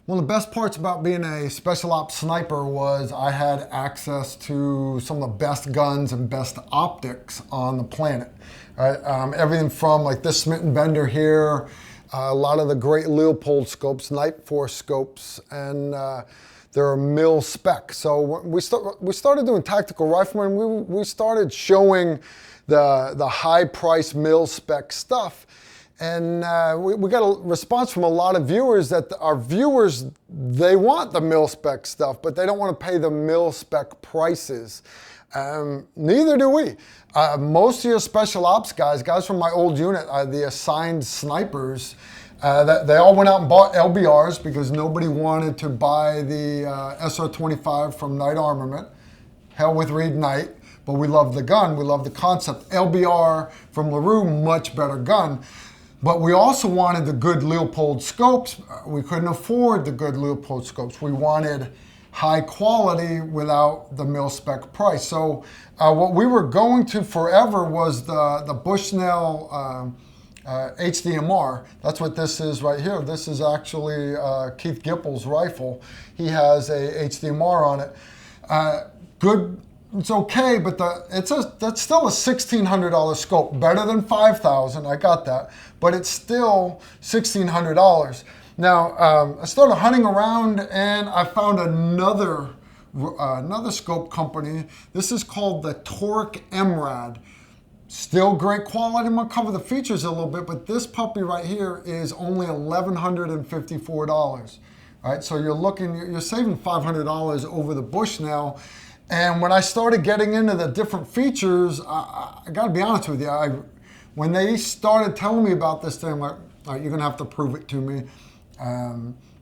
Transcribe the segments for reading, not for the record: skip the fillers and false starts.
One of the best parts about being a special ops sniper was I had access to some of the best guns and best optics on the planet. Right? Everything from like this Smith & Bender here, a lot of the great Leopold scopes, Night Force scopes, and they're mil spec. So we started doing Tactical Rifleman. We started showing the high price mil spec stuff. And we got a response from a lot of viewers that our viewers, they want the mil-spec stuff, but they don't want to pay the mil-spec prices. Neither do we. Most of your special ops guys from my old unit, the assigned snipers, they all went out and bought LBRs because nobody wanted to buy the SR-25 from Knight Armament. Hell with Reed Knight. But we love the gun, we love the concept. LBR from LaRue, much better gun. But we also wanted the good Leopold scopes. We couldn't afford the good Leopold scopes. We wanted high quality without the mil-spec price. So what we were going to forever was the Bushnell HDMR. That's what this is right here. This is actually Keith Gippel's rifle. He has a HDMR on it. Good. It's okay, but that's still a $1,600 scope. Better than $5,000, I got that. But it's still $1,600. Now, I started hunting around and I found another scope company. This is called the Torque MRAD. Still great quality. I'm gonna cover the features a little bit, but this puppy right here is only $1,154. All right, so you're saving $500 over the Bushnell. And when I started getting into the different features, I got to be honest with you, when they started telling me about this thing, I'm like, all right, you're going to have to prove it to me.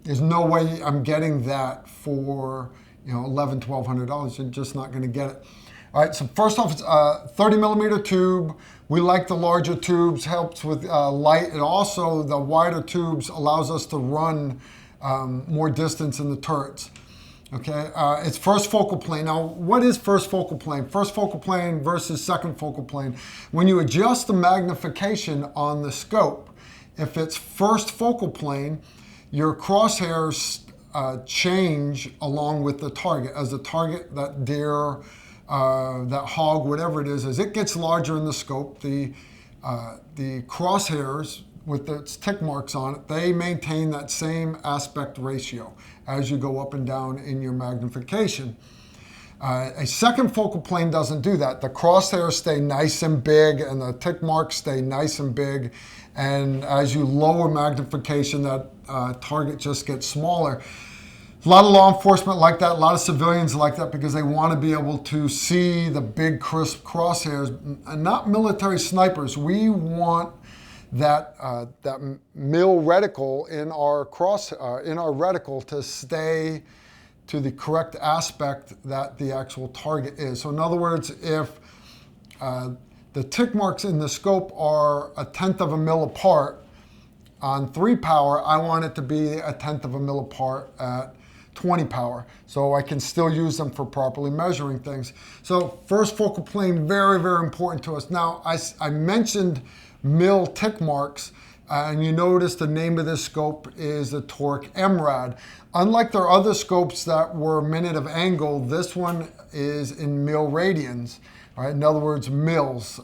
There's no way I'm getting that for $1,100, $1,200. You're just not going to get it. All right, so first off, it's a 30 millimeter tube. We like the larger tubes, helps with light. And also the wider tubes allows us to run more distance in the turrets. Okay, it's first focal plane. Now, what is first focal plane? First focal plane versus second focal plane. When you adjust the magnification on the scope, if it's first focal plane, your crosshairs change along with the target. As the target, that deer, that hog, whatever it is, as it gets larger in the scope, the crosshairs with its tick marks on it, they maintain that same aspect ratio as you go up and down in your magnification. A second focal plane doesn't do that. The crosshairs stay nice and big and the tick marks stay nice and big. And as you lower magnification, that target just gets smaller. A lot of law enforcement like that, a lot of civilians like that because they want to be able to see the big crisp crosshairs. Not military snipers. We want that mil reticle in our reticle to stay to the correct aspect that the actual target is. So in other words, if the tick marks in the scope are 1/10 of a mil apart on 3 power, I want it to be 1/10 of a mil apart at 20 power. So I can still use them for properly measuring things. So first focal plane, very, very important to us. Now, I mentioned mil tick marks, and you notice the name of this scope is the Torque MRAD. Unlike their other scopes that were minute of angle, this one is in mil radians. All right, in other words, mils.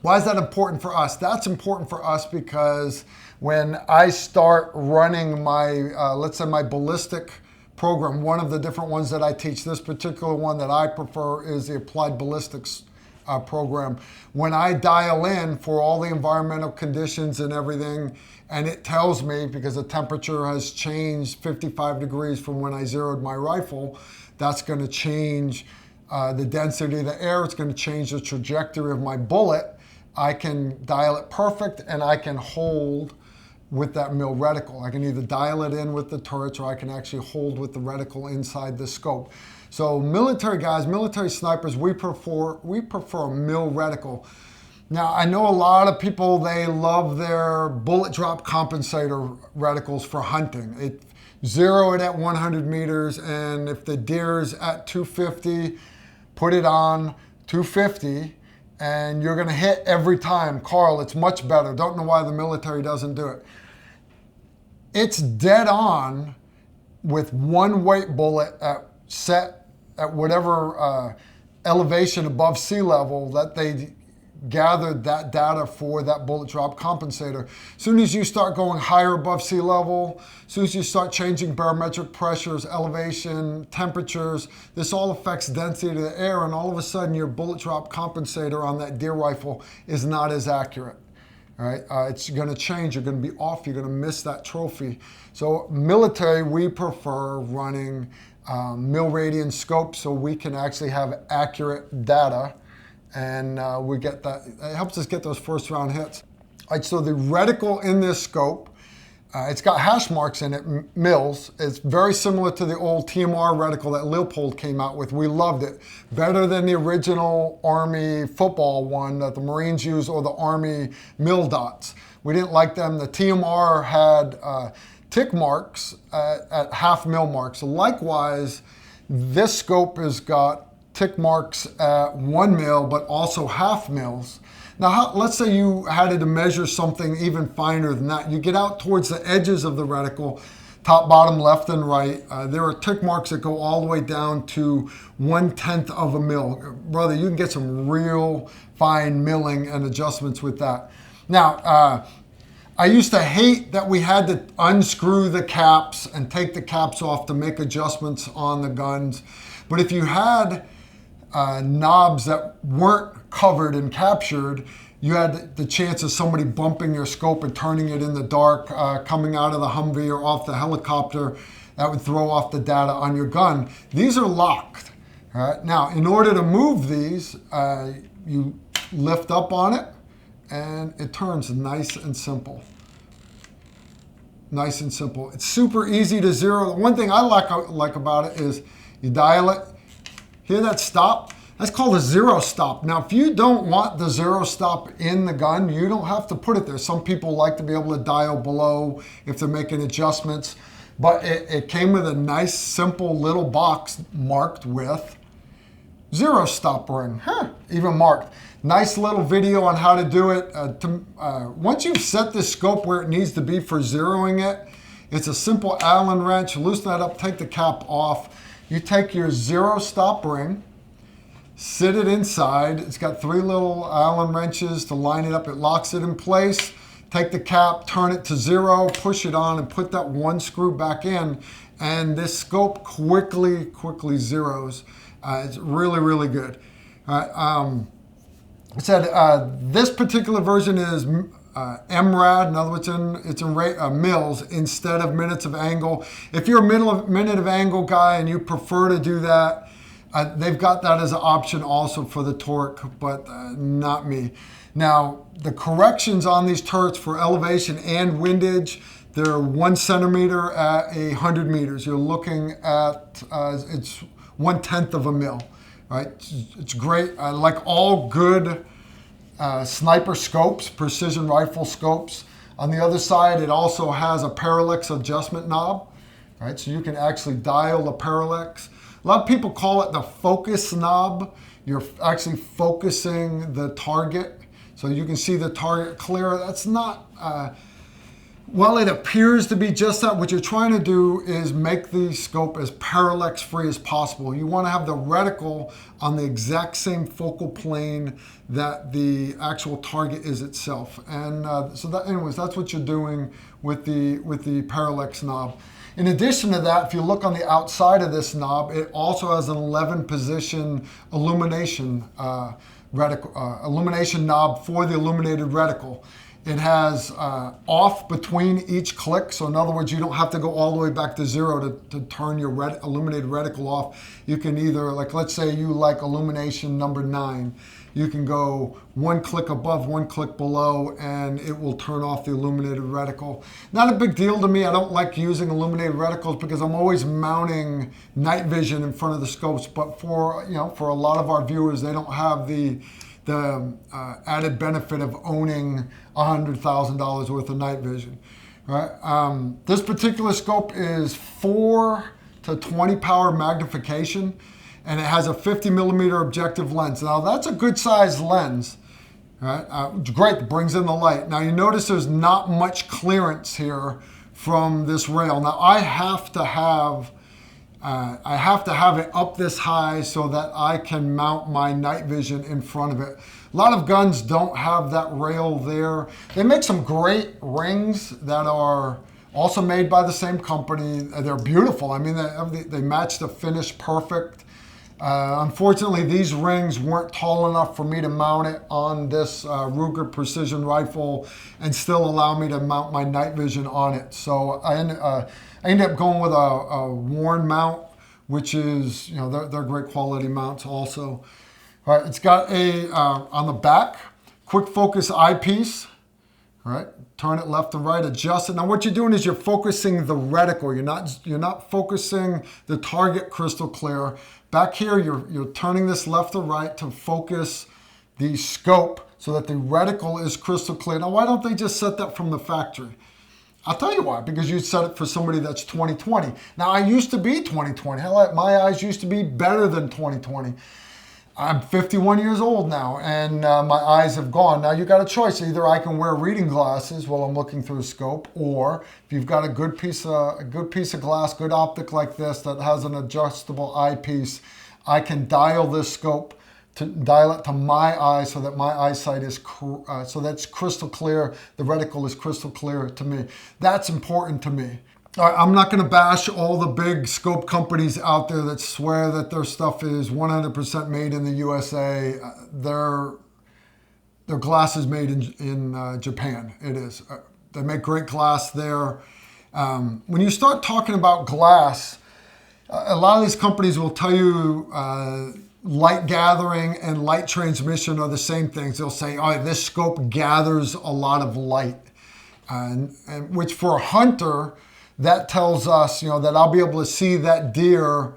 Why is that important for us? That's important for us because when I start running my, let's say my ballistic program, one of the different ones that I teach, this particular one that I prefer is the applied ballistics program. When I dial in for all the environmental conditions and everything, and it tells me because the temperature has changed 55 degrees from when I zeroed my rifle, that's going to change the density of the air, it's going to change the trajectory of my bullet. I can dial it perfect and I can hold with that mil reticle. I can either dial it in with the turrets or I can actually hold with the reticle inside the scope. So military guys, military snipers, we prefer a mil reticle. Now I know a lot of people, they love their bullet drop compensator reticles for hunting. Zero it at 100 meters, and if the deer's at 250, put it on 250 and you're going to hit every time. Carl, it's much better. Don't know why the military doesn't do it. It's dead on with one weight bullet set at whatever elevation above sea level that they gathered that data for that bullet drop compensator. As soon as you start going higher above sea level, as soon as you start changing barometric pressures, elevation, temperatures, this all affects density of the air, and all of a sudden your bullet drop compensator on that deer rifle is not as accurate. All right, it's going to change. You're going to be off. You're going to miss that trophy. So military, we prefer running mil-radian scopes so we can actually have accurate data, and we get that. It helps us get those first round hits. All right, so the reticle in this scope, it's got hash marks in it, mils. It's very similar to the old TMR reticle that Leopold came out with. We loved it. Better than the original Army football one that the Marines use, or the Army mil dots. We didn't like them. The TMR had tick marks at half mil marks. Likewise, this scope has got tick marks at 1 mil, but also half mils. Now, let's say you had to measure something even finer than that. You get out towards the edges of the reticle, top, bottom, left, and right. There are tick marks that go all the way down to 1/10 of a mil. Brother, you can get some real fine milling and adjustments with that. Now, I used to hate that we had to unscrew the caps and take the caps off to make adjustments on the guns. But if you had knobs that weren't covered and captured, you had the chance of somebody bumping your scope and turning it in the dark, coming out of the Humvee or off the helicopter. That would throw off the data on your gun. These are locked. All right? Now, in order to move these, you lift up on it, and it turns nice and simple. Nice and simple. It's super easy to zero. The one thing I like about it is you dial it. Hear that stop? That's called a zero stop. Now, if you don't want the zero stop in the gun, you don't have to put it there. Some people like to be able to dial below if they're making adjustments. But it came with a nice, simple little box marked with zero stop ring. Even marked. Nice little video on how to do it. Once you've set this scope where it needs to be for zeroing it, it's a simple Allen wrench. Loosen that up, take the cap off. You take your zero stop ring, sit it inside. It's got 3 little Allen wrenches to line it up. It locks it in place. Take the cap, turn it to 0, push it on, and put that 1 screw back in. And this scope quickly zeros. It's really, really good. It said this particular version is MRAD, in other words, it's in mils instead of minutes of angle. If you're a minute of angle guy and you prefer to do that, they've got that as an option also for the torque, but not me. Now, the corrections on these turrets for elevation and windage, they're 1 centimeter at 100 meters. You're looking at, it's 1/10 of a mil, right? It's great. Like all good sniper scopes, precision rifle scopes. On the other side, it also has a parallax adjustment knob, right? So you can actually dial the parallax. A lot of people call it the focus knob. You're actually focusing the target, so you can see the target clearer. That's not, well, it appears to be just that. What you're trying to do is make the scope as parallax free as possible. You want to have the reticle on the exact same focal plane that the actual target is itself. And so that, anyways, that's what you're doing with the parallax knob. In addition to that, if you look on the outside of this knob, it also has an 11 position illumination illumination knob for the illuminated reticle. It has off between each click. So in other words, you don't have to go all the way back to 0 to turn your illuminated reticle off. You can either, like, let's say you like illumination number 9. You can go 1 click above, 1 click below, and it will turn off the illuminated reticle. Not a big deal to me. I don't like using illuminated reticles because I'm always mounting night vision in front of the scopes. But for a lot of our viewers, they don't have the added benefit of owning $100,000 worth of night vision. Right? This particular scope is 4 to 20 power magnification. and it has a 50mm objective lens. Now that's a good sized lens. Right? Great, brings in the light. Now you notice there's not much clearance here from this rail. Now I have to have it up this high so that I can mount my night vision in front of it. A lot of guns don't have that rail there. They make some great rings that are also made by the same company. They're beautiful. I mean, they match the finish perfect. Unfortunately, these rings weren't tall enough for me to mount it on this Ruger precision rifle and still allow me to mount my night vision on it. So I ended up going with a worn mount, which is, you know, they're great quality mounts also. All right, it's got a, on the back, quick focus eyepiece. All right, turn it left and right, adjust it. Now what you're doing is you're focusing the reticle. You're not focusing the target crystal clear. Back here, you're turning this left or right to focus the scope so that the reticle is crystal clear. Now, why don't they just set that from the factory? I'll tell you why, because you set it for somebody that's 20/20. Now, I used to be 20/20. Hell, my eyes used to be better than 20/20. I'm 51 years old now, and my eyes have gone. Now you got a choice. Either I can wear reading glasses while I'm looking through a scope, or if you've got a good piece of glass, good optic like this that has an adjustable eyepiece, I can dial this scope to dial it to my eye so that my eyesight is so that's crystal clear. The reticle is crystal clear to me. That's important to me. All right, I'm not going to bash all the big scope companies out there that swear that their stuff is 100% made in the USA. Their glass is made in Japan. It is. They make great glass there. When you start talking about glass, a lot of these companies will tell you light gathering and light transmission are the same things. They'll say, oh, this scope gathers a lot of light, and which for a hunter, that tells us, you know, that I'll be able to see that deer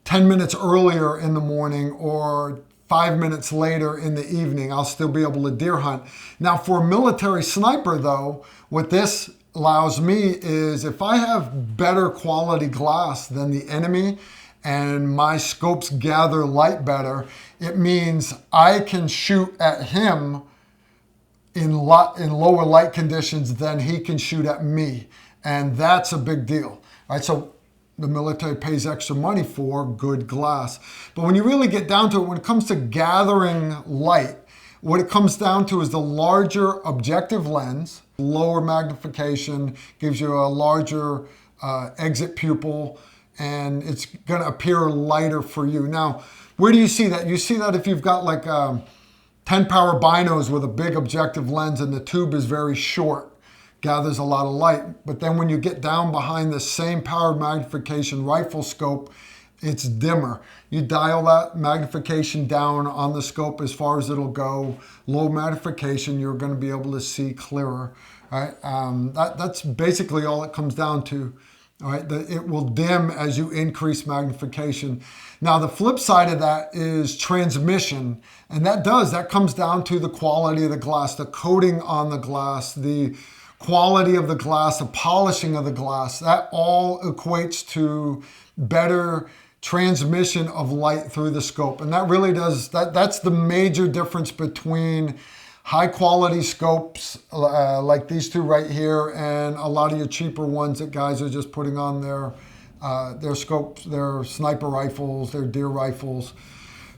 10 minutes earlier in the morning or 5 minutes later in the evening. I'll still be able to deer hunt. Now, for a military sniper, though, what this allows me is if I have better quality glass than the enemy and my scopes gather light better, it means I can shoot at him in lower light conditions than he can shoot at me. And that's a big deal, right? So the military pays extra money for good glass. But when you really get down to it, when it comes to gathering light, what it comes down to is the larger objective lens, lower magnification, gives you a larger exit pupil, and it's going to appear lighter for you. Now, where do you see that? You see that if you've got like 10 power binos with a big objective lens and the tube is very short. Gathers a lot of light, but then when you get down behind the same power magnification rifle scope, it's dimmer. You dial that magnification down on the scope as far as it'll go. Low magnification, you're going to be able to see clearer. Right? That's basically all it comes down to. All right, it will dim as you increase magnification. Now the flip side of that is transmission, and that comes down to the quality of the glass, the coating on the glass, the quality of the glass, the polishing of the glass. That all equates to better transmission of light through the scope. And that really does, that's the major difference between high quality scopes like these two right here and a lot of your cheaper ones that guys are just putting on their scopes, their sniper rifles, their deer rifles.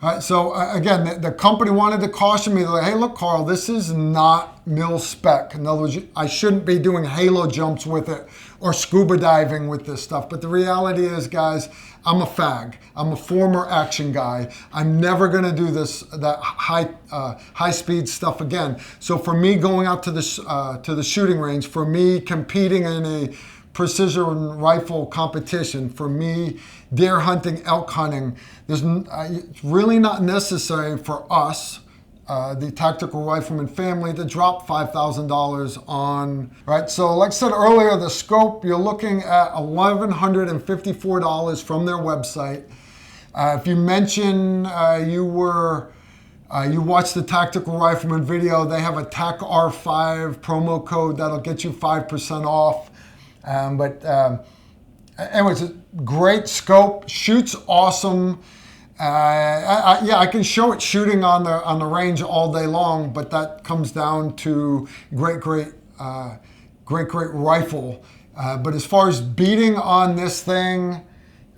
All right, so again, the company wanted to caution me. They're like, hey, look, Carl, this is not mil spec. In other words, I shouldn't be doing halo jumps with it or scuba diving with this stuff. But the reality is, guys, I'm a fag. I'm a former action guy. I'm never going to do that high speed stuff again. So for me going out to the shooting range, for me competing in a precision rifle competition, for me deer hunting, elk hunting, it's really not necessary for us, the Tactical Rifleman family, to drop $5,000 on, right? So like I said earlier, the scope, you're looking at $1,154 from their website. If you mention you watched the Tactical Rifleman video, they have a TAC R5 promo code that'll get you 5% off. Anyways, a great scope, shoots awesome. Yeah, I can show it shooting on the range all day long, but that comes down to great rifle. But as far as beating on this thing,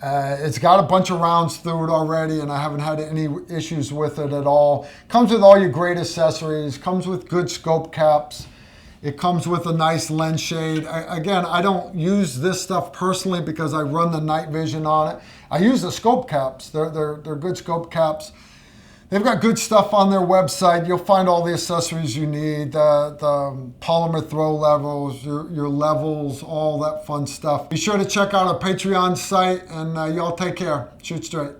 it's got a bunch of rounds through it already, and I haven't had any issues with it at all. Comes with all your great accessories. Comes with good scope caps. It comes with a nice lens shade. Again, I don't use this stuff personally because I run the night vision on it. I use the scope caps. They're good scope caps. They've got good stuff on their website. You'll find all the accessories you need, the polymer throw levels, your levels, all that fun stuff. Be sure to check out our Patreon site, and y'all take care. Shoot straight.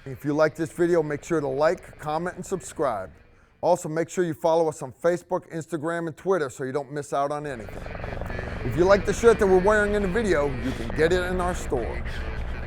If you like this video, make sure to like, comment, and subscribe. Also, make sure you follow us on Facebook, Instagram, and Twitter so you don't miss out on anything. If you like the shirt that we're wearing in the video, you can get it in our store.